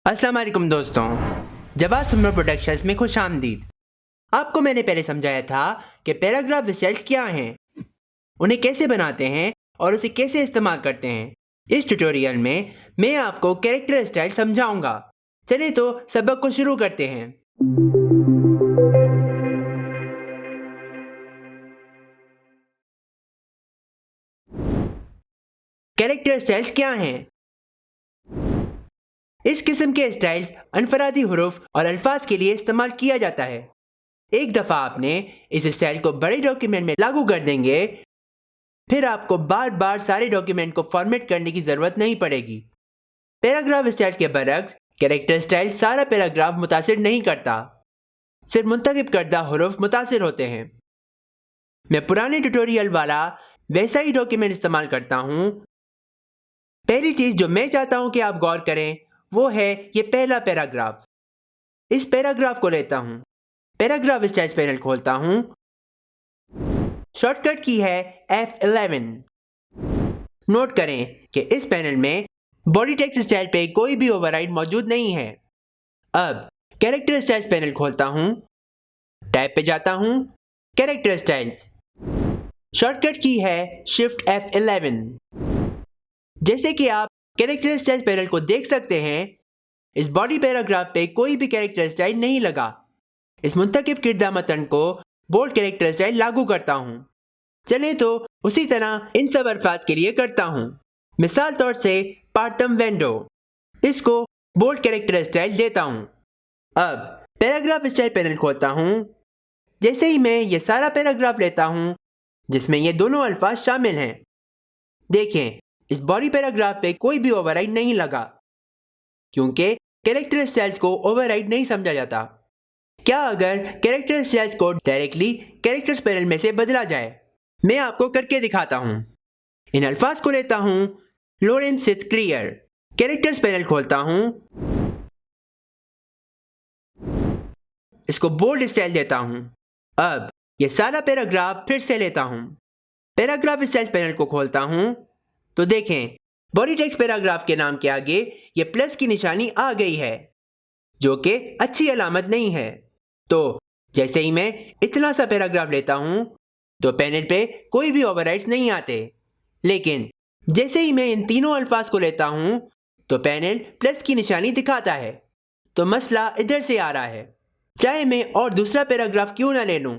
अस्सलाम वालेकुम दोस्तों, जवाद सुमर प्रोडक्शंस में खुश आमदीद। आपको मैंने पहले समझाया था कि पैराग्राफ स्टाइल्स क्या हैं, उन्हें कैसे बनाते हैं और उसे कैसे इस्तेमाल करते हैं। इस ट्यूटोरियल में मैं आपको कैरेक्टर स्टाइल समझाऊंगा। चलिए तो सबक को शुरू करते हैं। कैरेक्टर स्टाइल्स क्या हैं? इस किस्म के स्टाइल्स अनफरादी हुरूफ और अल्फाज के लिए इस्तेमाल किया जाता है। एक दफ़ा आपने इस स्टाइल को बड़े डॉक्यूमेंट में लागू कर देंगे, फिर आपको बार बार सारे डॉक्यूमेंट को फॉर्मेट करने की ज़रूरत नहीं पड़ेगी। पैराग्राफ स्टाइल के बरक्स कैरेक्टर स्टाइल सारा पैराग्राफ मुतासिर नहीं करता, सिर्फ मुंतखब करदा हुरूफ मुतासिर होते हैं। मैं पुराने ट्यूटोरियल वाला वैसा ही डॉक्यूमेंट इस्तेमाल करता हूँ। पहली चीज़ जो मैं चाहता हूँ कि आप गौर करें वो है ये पहला पैराग्राफ। इस पैराग्राफ को लेता हूँ, पैराग्राफ स्टाइल्स पैनल खोलता हूँ, शॉर्टकट की है F11। नोट करें कि इस पैनल में बॉडी टेक्स्ट स्टाइल पे कोई भी ओवरराइड मौजूद नहीं है। अब कैरेक्टर स्टाइल्स पैनल खोलता हूँ, टैब पे जाता हूँ, कैरेक्टर स्टाइल्स, शॉर्टकट की है Shift F11। जैसे कि आप कैरेक्टर स्टाइल्स पैनल को देख सकते हैं, इस बॉडी पैराग्राफ पे कोई भी कैरेक्टर स्टाइल नहीं लगा। इस मुंतखब किरदा मतन को बोल्ड कैरेक्टर स्टाइल लागू करता हूँ। चलिए तो उसी तरह इन सब अल्फाज के लिए करता हूँ। मिसाल तौर से पार्टम वेंडो, इसको बोल्ड कैरेक्टर स्टाइल देता हूँ। अब पैराग्राफ स्टाइल पैनल खोलता हूँ। जैसे ही मैं ये सारा पैराग्राफ लेता हूँ जिसमें ये दोनों अल्फाज शामिल हैं, देखें इस बॉडी पैराग्राफ पे कोई भी ओवरराइड नहीं लगा, क्योंकि कैरेक्टर स्टाइल्स को ओवरराइड नहीं समझा जाता। क्या अगर कैरेक्टर स्टाइल्स को डायरेक्टली कैरेक्टर्स पैनल में से बदला जाए? मैं आपको करके दिखाता हूँ। इन अल्फाज को लेता हूँ, लोरेम सिथ क्रियर, कैरेक्टर्स पैनल खोलता हूँ, इसको बोल्ड स्टाइल देता हूँ। अब ये सारा पैराग्राफ फिर से लेता हूँ, पैराग्राफ स्टाइल्स पैनल को खोलता हूँ, तो देखें बॉडी टेक्स्ट पैराग्राफ के नाम के आगे ये प्लस की निशानी आ गई है, जो कि अच्छी अलामत नहीं है। तो जैसे ही मैं इतना सा पैराग्राफ लेता हूँ तो पैनल पे कोई भी ओवरराइड्स नहीं आते, लेकिन जैसे ही मैं इन तीनों अल्फाज को लेता हूँ तो पैनल प्लस की निशानी दिखाता है। तो मसला इधर से आ रहा है। चाहे मैं और दूसरा पैराग्राफ क्यों ना ले लूँ,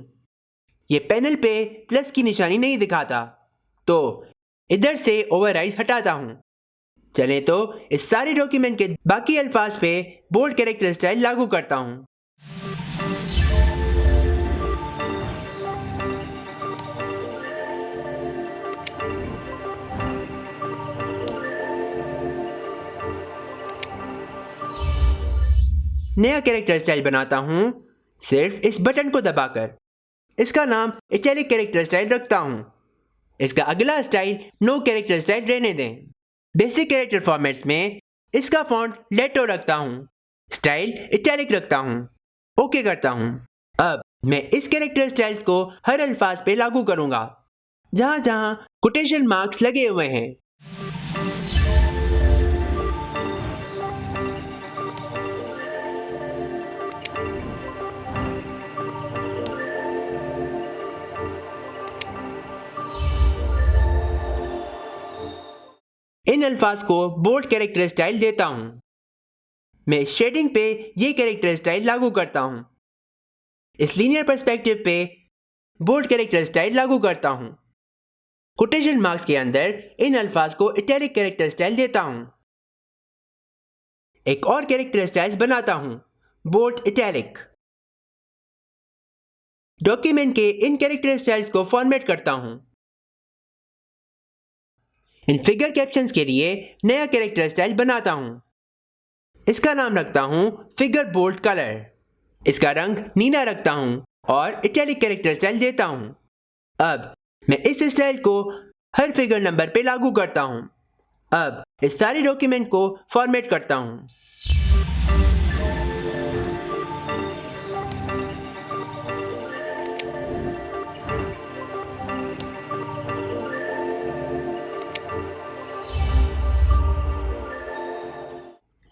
ये पैनल पे प्लस की निशानी नहीं दिखाता, तो इधर से ओवरराइड्स हटाता हूँ। चलें तो इस सारे डॉक्यूमेंट के बाकी अल्फाज पे बोल्ड कैरेक्टर स्टाइल लागू करता हूँ। नया कैरेक्टर स्टाइल बनाता हूँ सिर्फ इस बटन को दबाकर। इसका नाम इटैलिक कैरेक्टर स्टाइल रखता हूँ। इसका अगला स्टाइल नो कैरेक्टर स्टाइल रहने दें। बेसिक कैरेक्टर फॉर्मेट्स में इसका फॉन्ट लेटो रखता हूँ, स्टाइल इटैलिक रखता हूँ, ओके करता हूँ। अब मैं इस कैरेक्टर स्टाइल्स को हर अल्फाज पे लागू करूँगा जहाँ जहाँ कोटेशन मार्क्स लगे हुए हैं। इन अल्फाज को बोल्ड कैरेक्टर स्टाइल देता हूं। मैं शेडिंग पे ये कैरेक्टर स्टाइल लागू करता हूं। इस लीनियर पर्सपेक्टिव पे बोल्ड कैरेक्टर स्टाइल लागू करता हूं। कोटेशन मार्क्स के अंदर इन अल्फाज को इटैलिक कैरेक्टर स्टाइल देता हूं। एक और कैरेक्टर स्टाइल बनाता हूं, बोल्ड इटैलिक। डॉक्यूमेंट के इन कैरेक्टर स्टाइल्स को फॉर्मेट करता हूं। इन फिगर कैप्शंस के लिए नया कैरेक्टर स्टाइल बनाता हूं। इसका नाम रखता हूं फिगर बोल्ड कलर। इसका रंग नीला रखता हूं और इटैलिक कैरेक्टर स्टाइल देता हूं। अब मैं इस स्टाइल को हर फिगर नंबर पे लागू करता हूं। अब इस सारे डॉक्यूमेंट को फॉर्मेट करता हूं।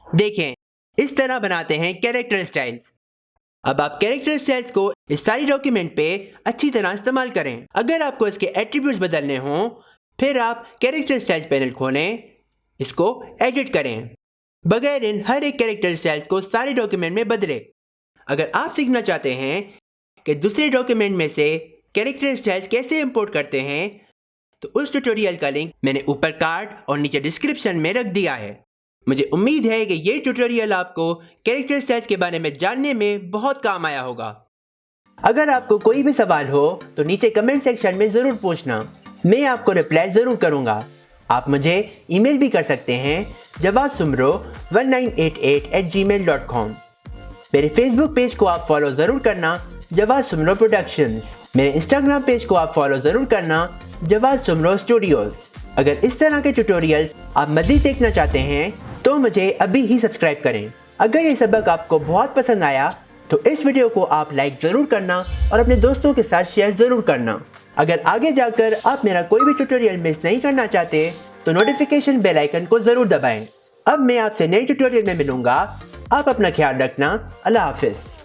देखें इस इस तरह बनाते हैं कैरेक्टर स्टाइल्स। अब आप कैरेक्टर स्टाइल्स को इस सारी डॉक्यूमेंट पे अच्छी तरह इस्तेमाल करें। अगर आपको इसके एट्रीब्यूट्स बदलने हों, फिर आप कैरेक्टर स्टाइल्स पैनल खोलें, इसको एडिट करें। बगैर इन हर एक कैरेक्टर स्टाइल्स को सारे डॉक्यूमेंट में बदले। अगर आप सीखना चाहते हैं कि दूसरे डॉक्यूमेंट में से कैरेक्टर स्टाइल्स कैसे इंपोर्ट करते हैं, तो उस ट्यूटोरियल का लिंक मैंने ऊपर कार्ड और नीचे डिस्क्रिप्शन में रख दिया है। मुझे उम्मीद है कि ये ट्यूटोरियल आपको कैरेक्टर स्टाइल्स के बारे में जानने में बहुत काम आया होगा। अगर आपको कोई भी सवाल हो तो नीचे कमेंट सेक्शन में ज़रूर पूछना, मैं आपको रिप्लाई ज़रूर करूँगा। आप मुझे ईमेल भी कर सकते हैं jawazsumro1988@gmail.com। मेरे फेसबुक पेज को आप फॉलो ज़रूर करना, जवाज सुमरो प्रोडक्शंस। मेरे इंस्टाग्राम पेज को आप फॉलो ज़रूर करना, जवाज सुमरो स्टूडियोज़। अगर इस तरह के ट्यूटोरियल्स आप मज़ीद देखना चाहते हैं तो मुझे अभी ही सब्सक्राइब करें। अगर ये सबक आपको बहुत पसंद आया तो इस वीडियो को आप लाइक ज़रूर करना और अपने दोस्तों के साथ शेयर ज़रूर करना। अगर आगे जाकर आप मेरा कोई भी ट्यूटोरियल मिस नहीं करना चाहते तो नोटिफिकेशन बेल आइकन को ज़रूर दबाएं। अब मैं आपसे नए ट्यूटोरियल में मिलूंगा। आप अपना ख्याल रखना। अल्लाह हाफिज़।